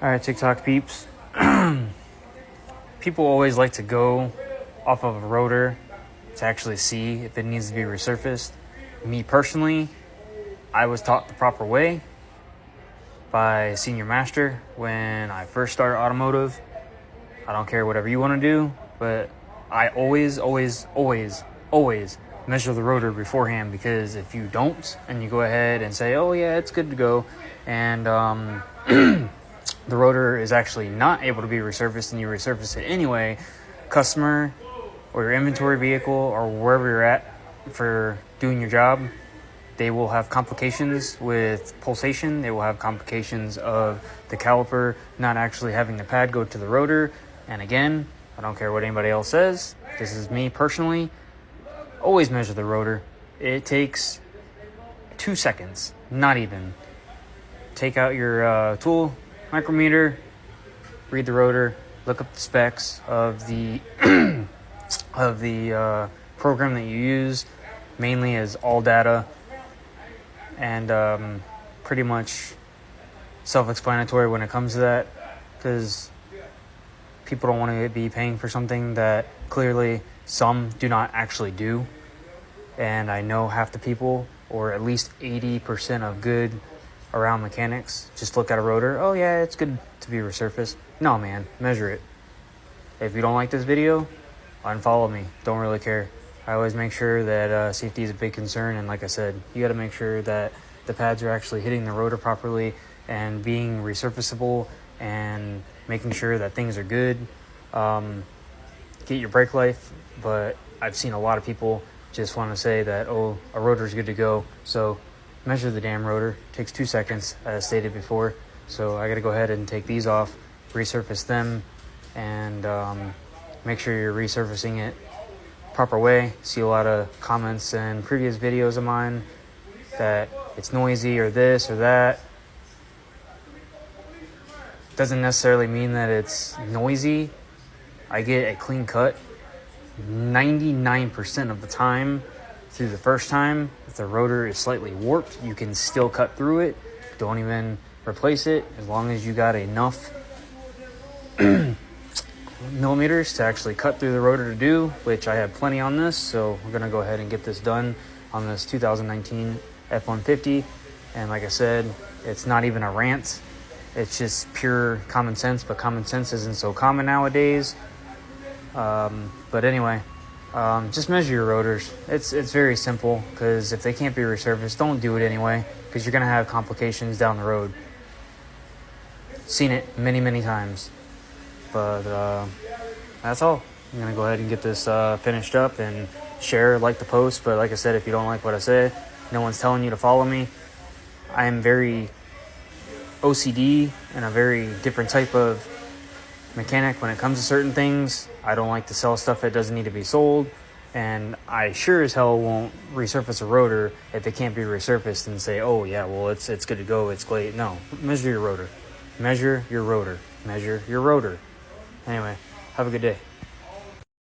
All right, TikTok peeps. People always like to go off of a rotor to actually see if it needs to be resurfaced. Me personally, I was taught the proper way by a senior master when I first started automotive. I don't care whatever you want to do, but I always measure the rotor beforehand, because if you don't and you go ahead and say, oh yeah, it's good to go, and the rotor is actually not able to be resurfaced and you resurface it anyway, customer or your inventory vehicle or wherever you're at for doing your job, they will have complications with pulsation. They will have complications of the caliper not actually having the pad go to the rotor. And again, I don't care what anybody else says. This is me personally. Always measure the rotor. It takes 2 seconds, not even. Take out your tool, micrometer, read the rotor, look up the specs of the of the program that you use. Mainly is all data, and pretty much self-explanatory when it comes to that, because people don't want to be paying for something that clearly some do not actually do. And I know half the people, or at least 80% of good around mechanics, just look at a rotor, oh yeah, it's good to be resurfaced. No man, measure it. If you don't like this video, unfollow me. Don't really care. I always make sure that safety is a big concern, and like I said, you got to make sure that the pads are actually hitting the rotor properly and being resurfaceable, and making sure that things are good. Get your brake life, but I've seen a lot of people just want to say that, oh, a rotor is good to go. So measure the damn rotor. It takes 2 seconds, as stated before. So I got to go ahead and take these off, resurface them, and make sure you're resurfacing it proper way. See a lot of comments in previous videos of mine that it's noisy or this or that. Doesn't necessarily mean that it's noisy. I get a clean cut 99% of the time through the first time. If the rotor is slightly warped, you can still cut through it. Don't even replace it, as long as you got enough millimeters to actually cut through the rotor to do, which I have plenty on this. So we're gonna go ahead and get this done on this 2019 F-150. And like I said, it's not even a rant, it's just pure common sense, but common sense isn't so common nowadays. But anyway, just measure your rotors. It's very simple, because if they can't be resurfaced, don't do it anyway, because you're gonna have complications down the road. Seen it many times. But that's all. I'm gonna go ahead and get this finished up and share, like the post. But like I said, if you don't like what I said, no one's telling you to follow me. I am very OCD and a very different type of mechanic when it comes to certain things. I don't like to sell stuff that doesn't need to be sold, and I sure as hell won't resurface a rotor if it can't be resurfaced and say, oh yeah, well it's good to go, it's great. No, measure your rotor. Measure your rotor. Measure your rotor. Anyway, have a good day.